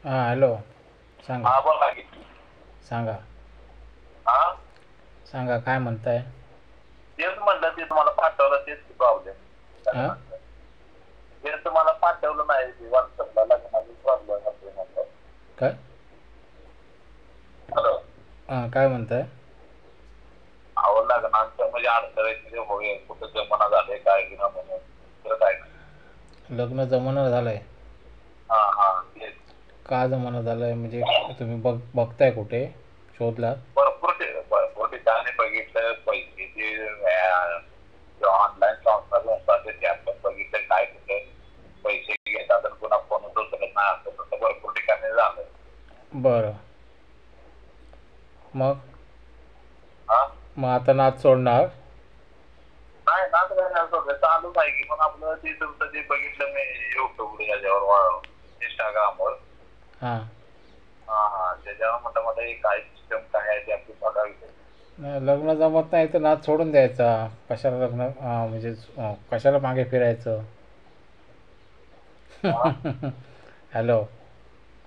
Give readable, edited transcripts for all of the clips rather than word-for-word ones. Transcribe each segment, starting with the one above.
हां हॅलो. सांगा. हा बोला की. सांगा. हा सांगा काय म्हणताय. तेच म्हणलं ते तुम्हाला पाठवलं तेच प्रॉब्लेम हां लग्नाचं. ते तुम्हाला पाठवलं नाही व्हॉट्सअपला लग्नाची प्रॉब्लेम होते म्हणलं. काय हॅलो. हां काय म्हणताय. अहो लग्नाचं म्हणजे अडथळे होय कुठं जमाना झाले काय की ना म्हणून दुसरं काय नाही. लग्न जमणं झालं आहे. हा हा तेच. का जमणं झालं आहे म्हणजे तुम्ही बघताय कुठे शोधलात. भरपूर ठिकाणी बघितलं पैसे ऑनलाईन संस्था ते आपण बघितलं काय कुठे पैसे घेतात आणि पुन्हा फोन उचलत नाही असं तसं भरपूर ठिकाणी झालं. बरं. मग हा मग आता नाच सोडणार. नाही नाच काय चालूच आहे की पण आपलं ते तुमचं ते बघितलं मी युट्यूब याच्यावर इंस्टाग्रामवर. हां हा हा त्याच्यावर म्हटलं मला काय सिस्टम काय आहे ते आपली बघावी. नाही, लग्न जमत नाही तर नाच सोडून द्यायचा. कशाला लग्न म्हणजे कशाला मागे फिरायचं. हा हॅलो.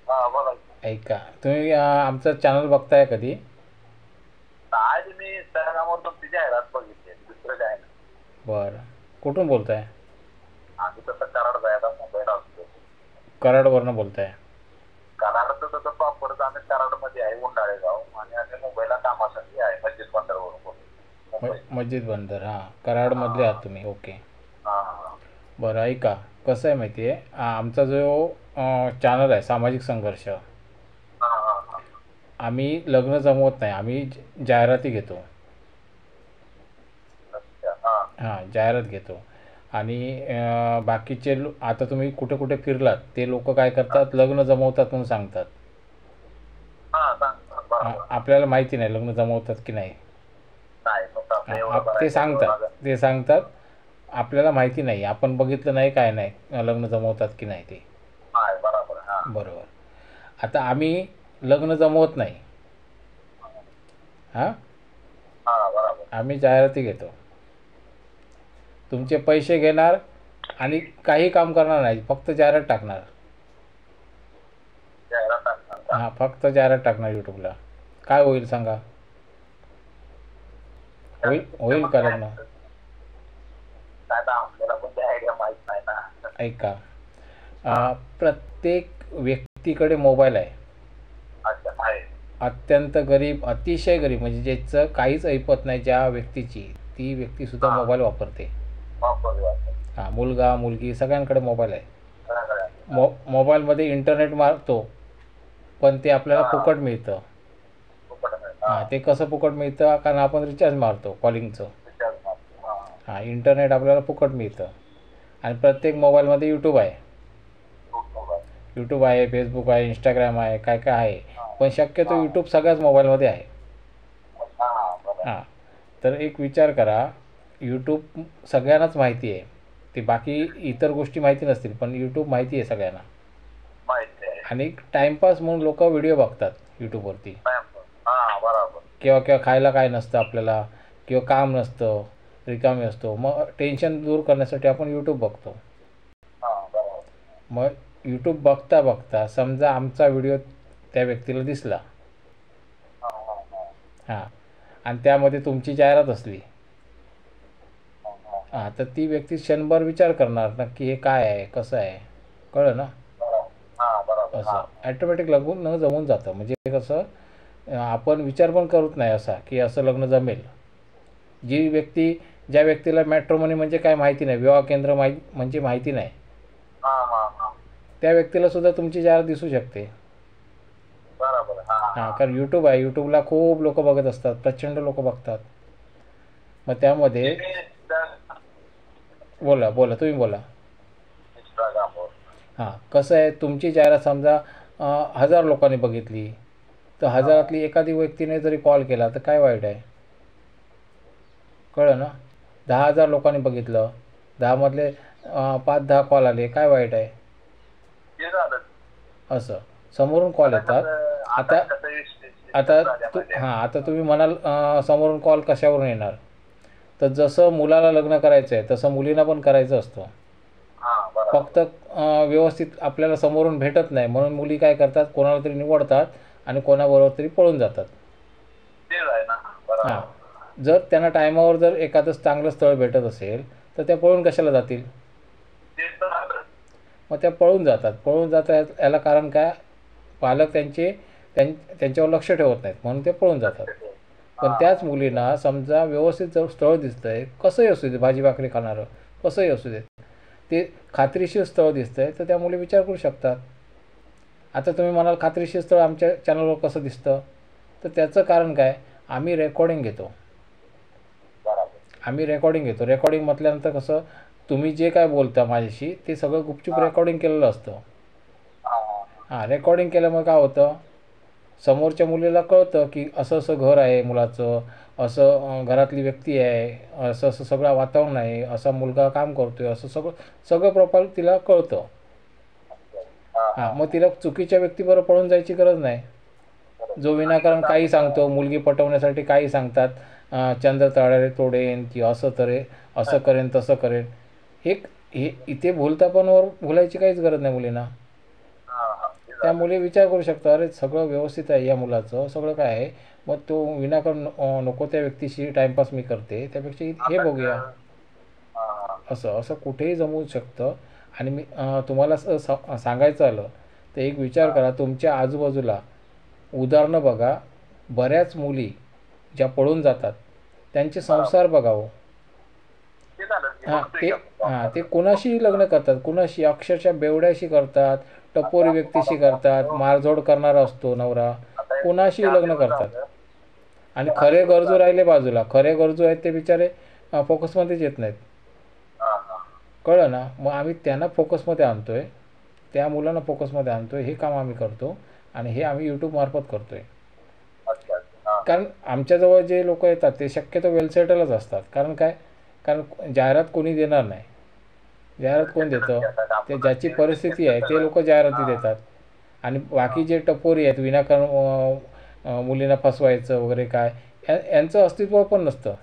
हा बोला. ऐका तुम्ही आमचं चॅनल बघताय कधी. काय मी इंस्टाग्रामवर तुमची जाहिरात बघितली दुसरं काय नाही. बरं. कुठून बोलताय. आम्ही तसं कराड जायला मुंबईला असतो. कराडवरनं बोलताय. कराडचं तसं प्रॉपरच आम्ही कराडमध्ये आहे उंडाळे गाव आणि आम्ही मुंबईला कामासाठी आहे मस्जिद बंदरवरून बोलतो मुंबई. मस्जिद बंदर हां कराडमधले आहात तुम्ही. ओके. हा हा बरं ऐका कसं आहे माहिती आहे आमचा जो चॅनल आहे सामाजिक संघर्ष. हा हा हा आम्ही लग्न जमवत नाही आम्ही जाहिराती घेतो. अच्छा हा हां जाहिरात घेतो. आणि बाकीचे आता तुम्ही कुठे कुठे फिरलात ते लोक काय करतात लग्न जमवतात म्हणून सांगतात. हा सांग बरोबर. आपल्याला माहिती नाही लग्न जमवतात की नाही. नाही फक्त आपलं एवढं ते करायचं एवढं सांगतात लागत. ते सांगतात. आपल्याला माहिती नाही आपण बघितलं नाही काय नाही लग्न जमवतात की नाही ते. आहे बरोबर हा. बरोबर. आता आम्ही लग्न जमवत नाही. हां हा बरोबर. आम्ही जाहिराती घेतो. तुमचे पैसे घेणार आणि काही काम करणार नाही फक्त जाहिरात टाकणार. जाहिरात टाकणार का? हां फक्त जाहिरात टाकणार यूट्यूबला. काय होईल सांगा. त्याचं होईल सिस्टम का काय लग्न. असतं? काय तर आपल्याला पण ते आयडिया माहित नाही ना. ऐका हा प्रत्येक व्यक्तीकडे मोबाईल आहे. अच्छा आहे. अत्यंत गरीब अतिशय गरीब म्हणजे ज्याचं काहीच ऐपत नाही ज्या व्यक्तीची ती व्यक्तीसुद्धा हा मोबाईल वापरते. वापरली वापरली. हां मुलगा मुलगी सगळ्यांकडे मोबाईल आहे. सगळ्यांकडे आहे. मोबाईलमध्ये इंटरनेट मारतो पण ते आपल्याला हा फुकट मिळतं. फुकट मिळतं. हा हां ते कसं फुकट मिळतं कारण आपण रिचार्ज मारतो कॉलिंगचं. रिचार्ज मारतो. हा हां इंटरनेट आपल्याला फुकट मिळतं. आणि प्रत्येक मोबाईलमध्ये यूट्यूब आहे. खूप मोबाईल. यूट्यूब आहे फेसबुक आहे इंस्टाग्राम आहे काय काय आहे. हा पण शक्यतो हा यूट्यूब सगळ्याच मोबाईलमध्ये आहे. हा बरोबर. हां तर एक विचार करा यूट्यूब सगळ्यांनाच माहिती आहे. ते बाकी इतर गोष्टी माहिती नसतील पण यूट्यूब माहिती आहे सगळ्यांना. माहिती आहे. आणि टाईमपास म्हणून लोक व्हिडिओ बघतात यूट्यूबवरती. हा बरोबर. किंवा किंवा खायला काय नसतं आपल्याला किंवा काम नसतं रिकामे असतो मग टेन्शन दूर करण्यासाठी आपण यूट्यूब बघतो. हा बरोबर. मग यूट्यूब बघता बघता समजा आमचा व्हिडिओ त्या व्यक्तीला दिसला. हा हा हा हां आणि त्यामध्ये तुमची जाहिरात असली. हा हा हां तर ती व्यक्ती क्षणभर विचार करणार नक्की हे काय आहे कसं आहे. कळलं ना. बरोबर. हा बरोबर. हा असं ॲटोमॅटिक लग्न जमून जातं म्हणजे कसं आपण विचार पण करत नाही असा की असं लग्न जमेल. जी व्यक्ती ज्या व्यक्तीला मॅट्रिमोनी म्हणजे काय माहिती नाही विवाह केंद्र म्हणजे माहिती नाही हा हा हा त्या व्यक्तीला सुद्धा तुमची जाहिरात दिसू शकते. बरोबर. हा हां हा कारण यूट्यूब आहे यूट्यूबला खूप लोक बघत असतात प्रचंड लोक बघतात. मग त्यामध्ये बोला बोला तुम्ही बोला. इंस्टाग्रामवर. हां कसं आहे तुमची जाहिरात समजा 1000 लोकांनी बघितली तर हा हजारातली एखादी व्यक्तीने जरी कॉल केला तर काय वाईट आहे. कळलं ना. 10,000 लोकांनी बघितलं 10मधले 5-10 कॉल आले काय वाईट आहे. ते झालं. असं समोरून कॉल आता येतात. कसं आता कसं आता सिस्टम झाल्या माझ्या. हां आता तुम्ही म्हणाल समोरून कॉल कशावरून येणार तर जसं मुलाला लग्न करायचं आहे तसं मुलींना पण करायचं असतं. हा बरोबर. फक्त व्यवस्थित आपल्याला समोरून भेटत नाही म्हणून मुली काय करतात, कोणाला तरी निवडतात आणि कोणाबरोबर तरी पळून जातात. तेच आहे ना. बरोबर. हां, जर त्यांना टायमावर जर एखादं चांगलं स्थळ भेटत असेल तर त्या पळून कशाला जातील? तेच तर झालं. मग त्या पळून जातात. पळून जातात याला कारण काय? पालक त्यांच्यावर लक्ष ठेवत नाहीत म्हणून ते पळून जातात. पण त्याच मुलींना समजा व्यवस्थित जर स्थळ दिसतंय, कसंही असू दे, भाजी भाकरी खाणारं कसंही असू दे, ते खात्रीशीर स्थळ दिसतंय तर त्या मुली विचार करू शकतात. आता तुम्ही म्हणाल खात्रीशीर स्थळ आमच्या चॅनलवर कसं दिसतं, तर त्याचं कारण काय? आम्ही रेकॉर्डिंग घेतो. रेकॉर्डिंग म्हटल्यानंतर कसं, तुम्ही जे काय बोलता माझ्याशी ते सगळं गुपचूप रेकॉर्डिंग केलेलं असतं. हां, रेकॉर्डिंग केल्यामुळे काय होतं, समोरच्या मुलीला कळतं की असं असं घर आहे मुलाचं, असं घरातली व्यक्ती आहे, असं असं सगळं वातावरण आहे, असा मुलगा काम करतोय, असं सगळं सगळं प्रोफाईल तिला कळतं. हां, मग तिला चुकीच्या व्यक्तीबरोबर पळून जायची गरज नाही. जो विनाकारण काही सांगतो, मुलगी पटवण्यासाठी काही सांगतात, चंद्र तारे तोडेन की असं करेन तसं करेन, हे हे इथे भूलथापांवर भुलायची काहीच गरज नाही मुलींना. त्या मुली विचार करू शकतात, अरे सगळं व्यवस्थित आहे या मुलाचं, सगळं काय आहे, मग तो विनाकारण नको त्या व्यक्तीशी टाईमपास मी करते, त्यापेक्षा हे बघूया. असं असं कुठेही जमवू शकतं. आणि मी तुम्हाला सांगायचं आलं तर एक विचार करा, तुमच्या आजूबाजूला उदाहरणं बघा, बऱ्याच मुली ज्या पळून जातात त्यांचे संसार बघावं. ते कुणाशीही लग्न करतात, कुणाशी अक्षरशः बेवड्याशी करतात, टपोरी व्यक्तीशी करतात, मारझोड करणारा असतो नवरा, कुणाशीही लग्न करतात. आणि खरे गरजू राहिले बाजूला, खरे गरजू आहेत ते बिचारे फोकसमध्येच येत नाहीत. कळलं ना? मग आम्ही त्यांना फोकसमध्ये आणतोय, त्या मुलांना फोकसमध्ये आणतोय, हे काम आम्ही करतो आणि हे आम्ही यूट्यूबमार्फत करतोय. कारण आमच्याजवळ जे लोक येतात ते शक्यतो वेल सेटलच असतात. कारण काय? कारण जाहिरात कोणी देणार नाही. जाहिरात कोण देतं? ते ज्याची परिस्थिती आहे ते लोक जाहिराती देतात. आणि बाकी जे टपोरी आहेत विनाकारण मुलींना फसवायचं वगैरे काय, यांचं अस्तित्व पण नसतं.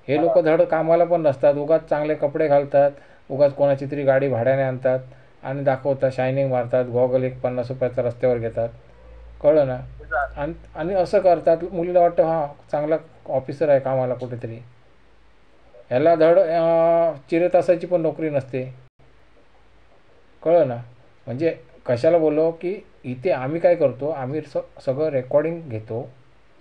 हे लोक धड कामाला पण नसतात, उगाच चांगले कपडे घालतात, उगाच कोणाची तरी गाडी भाड्याने आणतात आणि दाखवतात, शायनिंग मारतात, गॉगल एक 50 रुपयाचा रस्त्यावर घेतात. कळलं ना? आणि असं करतात, मुलीला वाटतं हां चांगला ऑफिसर आहे कामाला कुठेतरी, ह्याला धड चिरे तासाची पण नोकरी नसते. कळलं ना? म्हणजे कशाला बोललो की इथे आम्ही काय करतो, आम्ही सगळं रेकॉर्डिंग घेतो,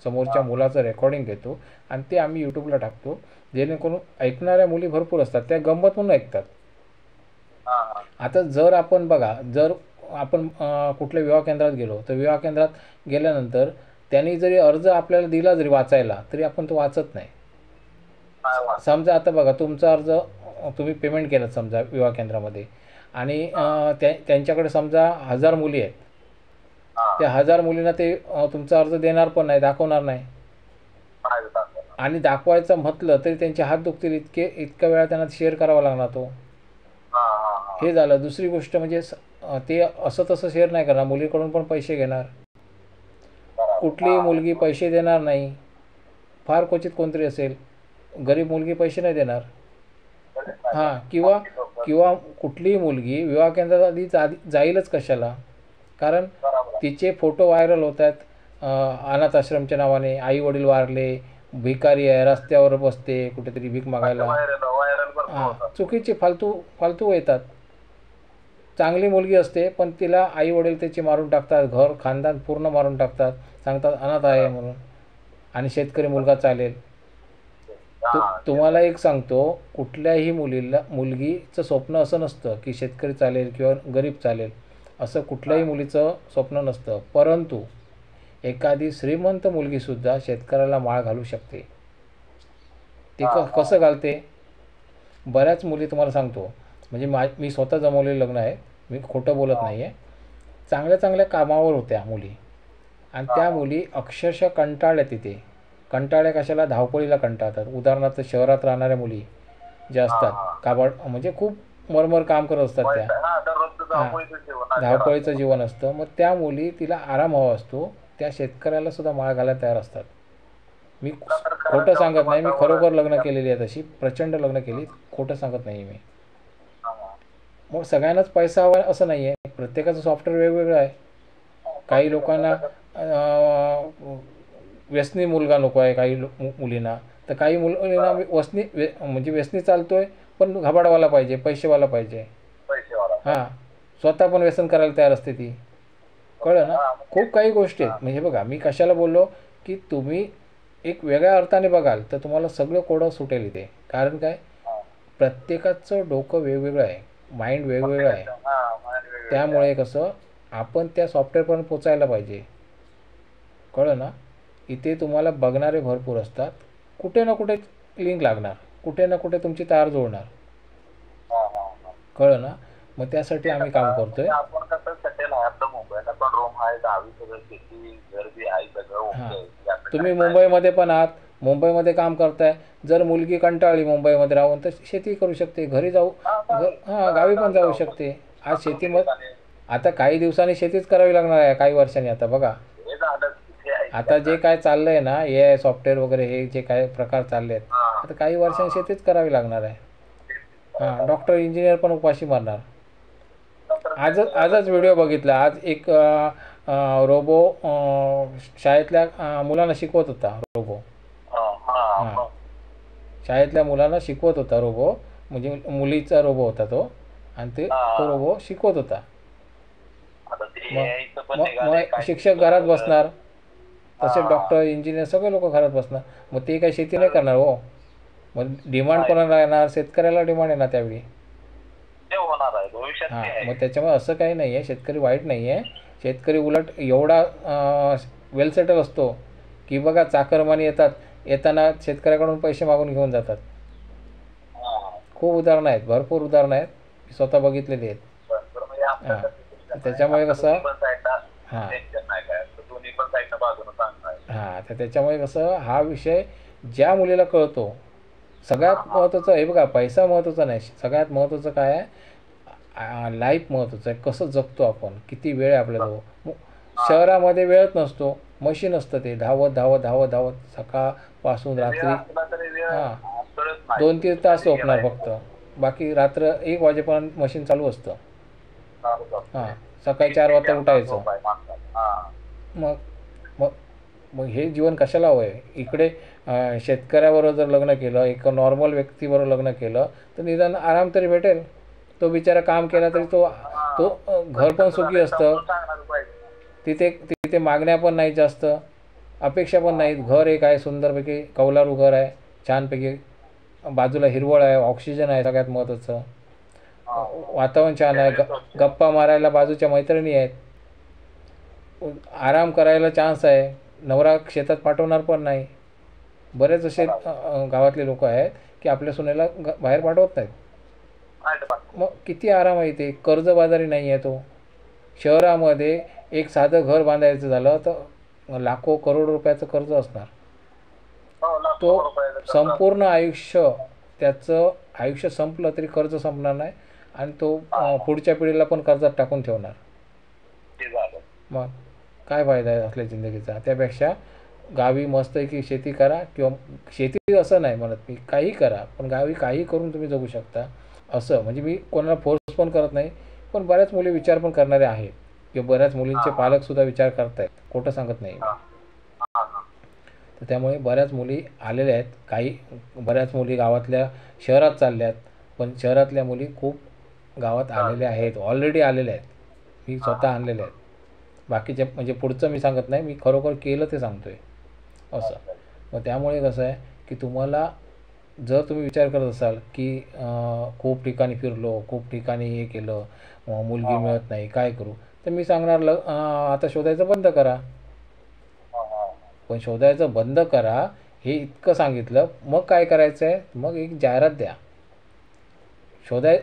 समोरच्या मुलाचं रेकॉर्डिंग घेतो आणि ते आम्ही यूट्यूबला टाकतो, जेणेकरून ऐकणाऱ्या मुली भरपूर असतात, त्या गंमत म्हणून ऐकतात. आता जर आपण बघा, जर आपण कुठल्या विवाह केंद्रात गेलो तर विवाह केंद्रात गेल्यानंतर त्यांनी जरी अर्ज आपल्याला दिला जरी वाचायला, तरी आपण तो वाचत नाही. समजा आता बघा, तुमचा अर्ज तुम्ही पेमेंट केलं समजा विवाह केंद्रामध्ये आणि त्यांच्याकडे समजा 1000 मुली आहेत, त्या 1000 मुलींना ते तुमचा अर्ज देणार पण नाही, दाखवणार नाही. आणि दाखवायचं म्हटलं तरी त्यांचे हात दुखतील, इतक्या वेळा त्यांना शेअर करावा लागणार तो. हे झालं. दुसरी गोष्ट म्हणजे ते असं तसं शेअर नाही करणार, मुलीकडून पण पैसे घेणार. कुठलीही मुलगी पैसे देणार नाही, फार क्वचित कोणतरी असेल, गरीब मुलगी पैसे नाही देणार. हां, किंवा कुठलीही मुलगी विवाह केंद्रात आधी जाईलच कशाला, कारण तिचे फोटो व्हायरल होत आहेत, अनाथ आश्रमच्या नावाने, आई वडील वारले, भिकारी आहे, रस्त्यावर बसते कुठेतरी भीक मागायला. हां, चुकीचे फालतू येतात. चांगली मुलगी असते पण तिला आई वडील त्याची मारून टाकतात, घर खानदान पूर्ण मारून टाकतात, सांगतात अनाथ आहे म्हणून, आणि शेतकरी मुलगा चालेल. तुम्हाला एक सांगतो, कुठल्याही मुलगीचं स्वप्न असं नसतं की शेतकरी चालेल किंवा गरीब चालेल, असं कुठल्याही मुलीचं स्वप्न नसतं. परंतु एखादी श्रीमंत मुलगीसुद्धा शेतकऱ्याला माळ घालू शकते. ते कसं घालते? बऱ्याच मुली तुम्हाला सांगतो, म्हणजे मी स्वतः जमवलेलं लग्न आहे, मी खोटं बोलत नाही आहे. चांगल्या चांगल्या कामावर होत्या मुली आणि त्या मुली अक्षरशः कंटाळल्या तिथे. कंटाळ्या कशाला? धावपळीला कंटाळतात. उदाहरणार्थ शहरात राहणाऱ्या मुली ज्या असतात, काबाड म्हणजे खूप मरमर काम करत असतात, त्या धावपळीचं जीवन असतं. मग त्या मुली, तिला आराम हवा असतो, त्या शेतकऱ्याला सुद्धा माळ घालायला तयार असतात. मी खोटं सांगत नाही, मी खरोखर लग्न केलेली आहे, तशी प्रचंड लग्न केली, खोटं सांगत नाही मी. मग सगळ्यांनाच पैसा हवा असं नाही आहे, प्रत्येकाचं सॉफ्टवेअर वेगवेगळं आहे. काही लोकांना व्यसनी मुलगा नको आहे, काही मुलींना, तर काही मुलींना म्हणजे व्यसनी चालतोय पण घाबाडवाला पाहिजे, पैसेवाला पाहिजे. हां, स्वतः पण व्यसन करायला तयार असते ती. कळलं ना. खूप काही गोष्टी आहेत. म्हणजे बघा, मी कशाला बोललो की तुम्ही एक वेगळ्या अर्थाने बघाल तर तुम्हाला सगळं कोडं सुटेल इथे. कारण काय, प्रत्येकाचं डोकं वेगवेगळं आहे, माइंड वेगवेगळं आहे. त्यामुळे कसं आपण त्या सॉफ्टवेअरपर्यंत पोचायला पाहिजे. कळलं ना. इथे तुम्हाला बघणारे भरपूर असतात, कुठे ना कुठे लिंक लागणार, कुठे ना कुठे तुमची तार जोडणार. कळलं ना. मग त्यासाठी आम्ही काम करतोय. आपण कसं सेटल आहे, आपलं मुंबईला पण रूम आहे, गावी सगळं शेती घर बी आहे, सगळं तुम्ही मुंबईमध्ये पण आहात, मुंबईमध्ये काम करताय. जर मुलगी कंटाळली मुंबईमध्ये राहून तर शेती करू शकते, घरी जाऊ, हां गावी पण जाऊ शकते. आज शेतीमध्ये आता काही दिवसांनी शेतीच करावी लागणार आहे, काही वर्षांनी. आता बघा, आता जे काय चाललं आहे ना, AI सॉफ्टवेअर वगैरे, हे जे काय प्रकार चालले आहेत, आता काही वर्षांनी शेतीच करावी लागणार आहे. हां, डॉक्टर इंजिनियर पण उपाशी मारणार. आजच व्हिडिओ बघितला. आज एक रोबो शाळेतल्या मुलांना शिकवत होता. रोबो हां, शाळेतल्या मुलांना शिकवत होता रोबो, म्हणजे मुलीचा रोबो होता तो, आणि तो रोबो शिकवत होता. मग शिक्षक घरात बसणार, तसेच डॉक्टर इंजिनियर सगळे लोक घरात बसणार. मग ते काही शेती नाही करणार हो. मग डिमांड कोणाला येणार, शेतकऱ्याला डिमांड येणार त्यावेळी. हां, मग त्याच्यामुळे असं काही नाही आहे, शेतकरी वाईट नाही आहे. शेतकरी उलट एवढा वेल सेटल असतो की बघा, चाकरमानी येताना शेतकऱ्याकडून पैसे मागून घेऊन जातात. खूप उदाहरणं आहेत, भरपूर उदाहरणं आहेत, मी स्वतः बघितलेली आहेत. हां, त्याच्यामुळे कसं, हां हां, तर त्याच्यामुळे कसं, हा विषय ज्या मुलीला कळतो, सगळ्यात महत्त्वाचं हे बघा, पैसा महत्त्वाचा नाही, सगळ्यात महत्त्वाचं काय आहे, लाईफ महत्त्वाचं आहे. कसं जगतो आपण, किती वेळ आहे आपल्याजवळ. शहरामध्ये वेळच नसतो, मशीन असतं ते धावत धावत धावत धावत सकाळपासून रात्री. हां, 2-3 तास झोपणार फक्त, बाकी रात्र 1 वाजेपर्यंत मशीन चालू असतं. हां, सकाळी 4 वाजता उठायचं. मग मग मग हे जीवन कशाला हवं आहे. इकडे शेतकऱ्याबरोबर जर लग्न केलं, एक नॉर्मल व्यक्तीबरोबर लग्न केलं, तर निदान आराम तरी भेटेल. तो बिचारा काम केला तरी तो घर पण सुखी असतं, तिथे मागण्या पण नाही जास्त, अपेक्षा पण नाहीत. घर एक आहे सुंदरपैकी, कौलारू घर आहे, छानपैकी, बाजूला हिरवळ आहे, ऑक्सिजन आहे, सगळ्यात महत्त्वाचं वातावरण छान आहे, गप्पा मारायला बाजूच्या मैत्रिणी आहेत, आराम करायला चान्स आहे, नवरा शेतात पाठवणार पण नाही. बरेच असे गावातले लोक आहेत की आपल्या सुनेला बाहेर पाठवत नाहीत. मग किती आराम आहे ते, कर्जबाजारी नाही आहे तो. शहरामध्ये एक साधं घर बांधायचं झालं तर लाखो करोड रुपयाचं कर्ज असणार. तो संपूर्ण आयुष्य, त्याचं आयुष्य संपलं तरी कर्ज संपणार नाही, आणि तो पुढच्या पिढीला पण कर्जात टाकून ठेवणार. मग काय फायदा आहे असल्या जिंदगीचा. त्यापेक्षा गावी मस्त आहे की शेती करा, किंवा शेती असं नाही म्हणत मी, काही करा, पण गावी काही करून तुम्ही जगू शकता. असं म्हणजे मी कोणाला फोर्स पण करत नाही, पण बऱ्याच मुली विचार पण करणारे आहेत, किंवा बऱ्याच मुलींचे पालकसुद्धा विचार करत आहेत, खोटं सांगत नाही. तर त्यामुळे बऱ्याच मुली आलेल्या आहेत, काही बऱ्याच मुली गावातल्या शहरात चालल्या आहेत, पण शहरातल्या मुली खूप गावात आलेल्या आहेत, ऑलरेडी आलेल्या आहेत, मी स्वतः आणलेल्या आहेत. बाकीचे म्हणजे पुढचं मी सांगत नाही, मी खरोखर केलं ते सांगतो आहे असं. मग त्यामुळे कसं आहे की तुम्हाला, जर तुम्ही विचार करत असाल की खूप ठिकाणी फिरलो, खूप ठिकाणी हे केलं, मुलगी मिळत नाही, काय करू, तर मी सांगणार आता शोधायचं बंद करा. पण शोधायचं बंद करा हे इतकं सांगितलं, मग काय करायचं आहे, मग एक जाहिरात द्या.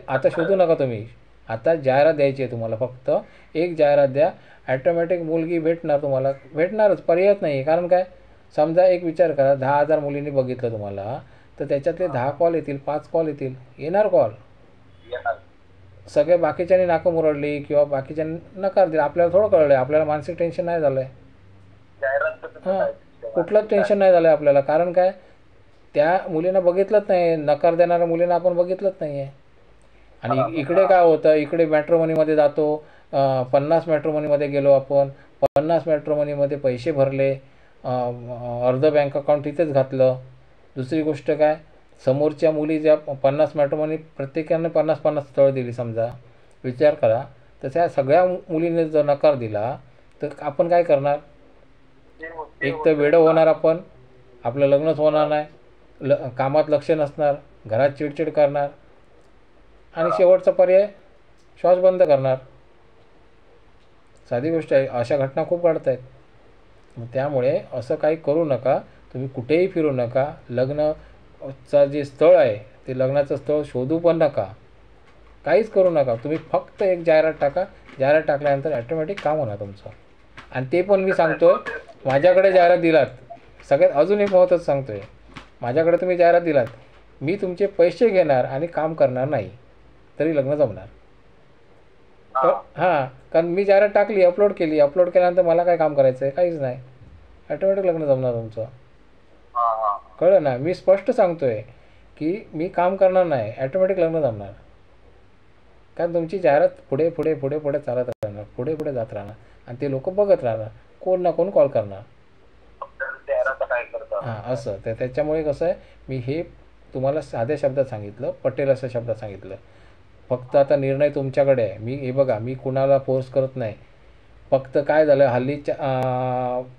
आता शोधू नका तुम्ही, आता जाहिरात द्यायची आहे तुम्हाला. फक्त एक जाहिरात द्या, ॲटोमॅटिक मुलगी भेटणार तुम्हाला, भेटणारच, पर्यायच नाही. कारण काय, समजा एक विचार करा, 10,000 मुलींनी बघितलं तुम्हाला, तर त्याच्यातले 10 कॉल येतील, 5 कॉल येतील, येणार कॉल. सगळे बाकीच्यांनी नाकं मुरडली किंवा बाकीच्यांनी नकार दिला, आपल्याला थोडं कळलं आहे, आपल्याला मानसिक टेन्शन नाही झालं आहे. हां, कुठलंच टेन्शन नाही झालं आहे आपल्याला. कारण काय, त्या मुलींना बघितलंच नाही, नकार देणाऱ्या मुलींना आपण बघितलंच नाही आहे. आणि इकडे काय होतं, इकडे मॅट्रोमनीमध्ये जातो, 50 मॅट्रोमनीमध्ये गेलो आपण, 50 मॅट्रोमनीमध्ये पैसे भरले, अर्ध बँक अकाउंट तिथेच घातलं. दुसरी गोष्ट काय, समोरच्या मुली ज्या 50 मॅट्रोमनी प्रत्येकाने 50-50 स्थळ दिली समजा, विचार करा, तर त्या सगळ्या मुलीने जर नकार दिला तर आपण काय करणार? एक तर वेडं होणार आपण, आपलं लग्नच होणार नाही, कामात लक्ष नसणार, घरात चिडचिड करणार, आणि शेवटचा पर्याय श्वास बंद करणार. साधी गोष्ट आहे. अशा घटना खूप घडत आहेत. मग त्यामुळे असं काही करू नका. तुम्ही कुठेही फिरू नका. लग्नाचं जे स्थळ आहे ते लग्नाचं स्थळ शोधू पण नका, काहीच करू नका. तुम्ही फक्त एक जाहिरात टाका. जाहिरात टाकल्यानंतर ॲटोमॅटिक काम होणार तुमचं. आणि ते पण मी सांगतोय, माझ्याकडे जाहिरात दिलात, सगळ्यात अजून एक महत्त्वाचं सांगतोय, माझ्याकडे तुम्ही जाहिरात दिलात, मी तुमचे पैसे घेणार आणि काम करणार नाही, तरी लग्न जमणार. हां, कारण मी जाहिरात टाकली, अपलोड केल्यानंतर मला काय काम करायचं आहे? काहीच नाही. ॲटोमॅटिक लग्न जमणार तुमचं. कळलं ना? मी स्पष्ट सांगतोय की मी काम करणार नाही, ॲटोमॅटिक लग्न जमणार. कारण तुमची जाहिरात पुढे पुढे पुढे पुढे चालत राहणार, पुढे पुढे जात राहणार, आणि ते लोक बघत राहणार, कोण ना कोण कॉल करणार. हां, असं. तर त्याच्यामुळे कसं आहे, मी हे तुम्हाला साध्या शब्दात सांगितलं, पटेल अशा शब्दात सांगितलं. फक्त आता निर्णय तुमच्याकडे आहे. मी हे बघा, मी कुणाला फोर्स करत नाही. फक्त काय झालं, हल्लीच्या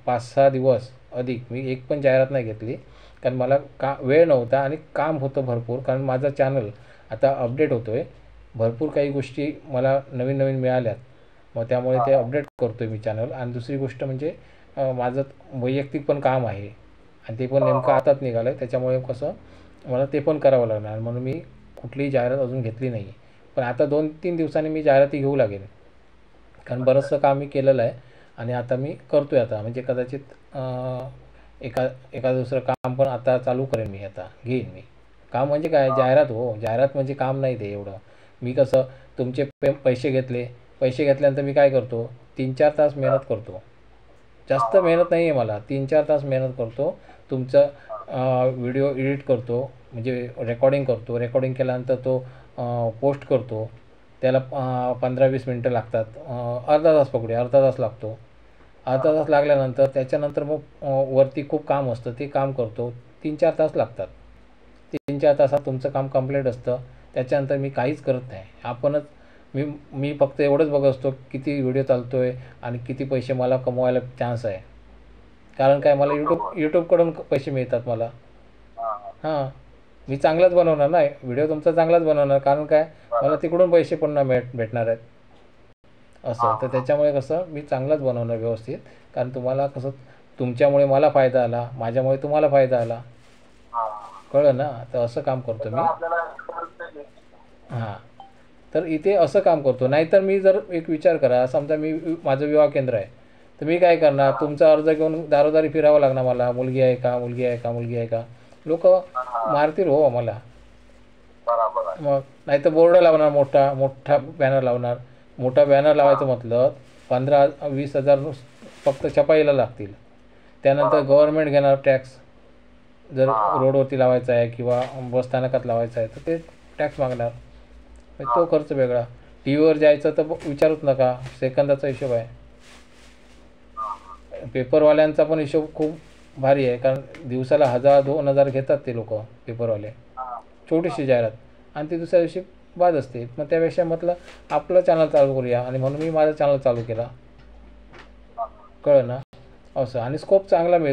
5-6 दिवस अधिक मी एक पण जाहिरात नाही घेतली, कारण मला वेळ नव्हता आणि काम होतं भरपूर. कारण माझं चॅनल आता अपडेट होतो आहे, भरपूर काही गोष्टी मला नवीन नवीन मिळाल्यात, मग त्यामुळे ते अपडेट करतो आहे मी चॅनल. आणि दुसरी गोष्ट म्हणजे माझं वैयक्तिक पण काम आहे, आणि ते पण नेमकं हातात निघालं आहे, त्याच्यामुळे कसं मला ते पण करावं लागणार, म्हणून मी कुठलीही जाहिरात अजून घेतली नाही आहे. पण आता 2-3 दिवसांनी मी जाहिराती घेऊ लागेल, कारण बरंचसं काम मी केलेलं आहे, आणि आता मी करतो आहे. आता म्हणजे कदाचित एका दुसरं काम पण आता चालू करेन मी, आता घेईन मी काम. म्हणजे काय, जाहिरात हो, जाहिरात म्हणजे काम नाही ते एवढं. मी कसं, तुमचे पैसे घेतल्यानंतर मी काय करतो, 3-4 तास मेहनत करतो. जास्त मेहनत नाही आहे मला, 3-4 तास मेहनत करतो. तुमचं व्हिडिओ एडिट करतो, म्हणजे रेकॉर्डिंग करतो. रेकॉर्डिंग केल्यानंतर तो पोस्ट करतो, त्याला 15-20 मिनटं लागतात, अर्धा तास पकडूया, अर्धा तास लागतो. अर्धा तास लागल्यानंतर त्याच्यानंतर मग वरती खूप काम असतं, ते काम करतो, 3-4 तास लागतात. 3-4 तासात तुमचं काम कंप्लीट असतं. त्याच्यानंतर मी काहीच करत नाही. मी फक्त एवढंच बघत असतो, किती व्हिडिओ चालतो आहे आणि किती पैसे मला कमवायला चान्स आहे. कारण काय, मला यूट्यूबकडून पैसे मिळतात मला. हां, मी चांगलाच बनवणार ना व्हिडिओ, तुमचा चांगलाच बनवणार, कारण काय, मला तिकडून पैसे पुन्हा भेटणार आहेत. असं. तर त्याच्यामुळे कसं मी चांगलाच बनवणार व्यवस्थित, कारण तुम्हाला कसं, तुमच्यामुळे मला फायदा आला, माझ्यामुळे तुम्हाला फायदा आला. कळलं ना? तर असं काम करतो मी. हां, तर इथे असं काम करतो. नाहीतर मी जर एक विचार करा, समजा माझं विवाह केंद्र आहे, तर मी काय करणार, तुमचा अर्ज घेऊन दारोदारी फिरावं लागणार मला, मुलगी आहे का, मुलगी आहे का, मुलगी आहे का. लोक मारतील हो मला. मग नाही तर बोर्ड लावणार, मोठा बॅनर लावणार. मोठा बॅनर लावायचं म्हटलं 15-20 हजार फक्त छपाईला लागतील. त्यानंतर गव्हर्नमेंट घेणार टॅक्स, जर रोडवरती लावायचा आहे किंवा बसस्थानकात लावायचं आहे तर ते टॅक्स मागणार, तो खर्च वेगळा. टी व्हीवर जायचं तर विचारूच नका, सेकंदाचा हिशोब आहे. पेपरवाल्यांचा पण हिशोब खूप भारी आहे, कारण दिवसाला 1000-2000 घेतात ते लोक पेपरवाले, छोटीशी जाहिरात, आणि ती दुसऱ्या दिवशी बाद असते. मग त्यापेक्षा म्हटलं आपलं चॅनल चालू करूया, आणि म्हणून मी माझं चॅनल चालू केला. कळलं ना? असं. आणि स्कोप चांगला मिळतो.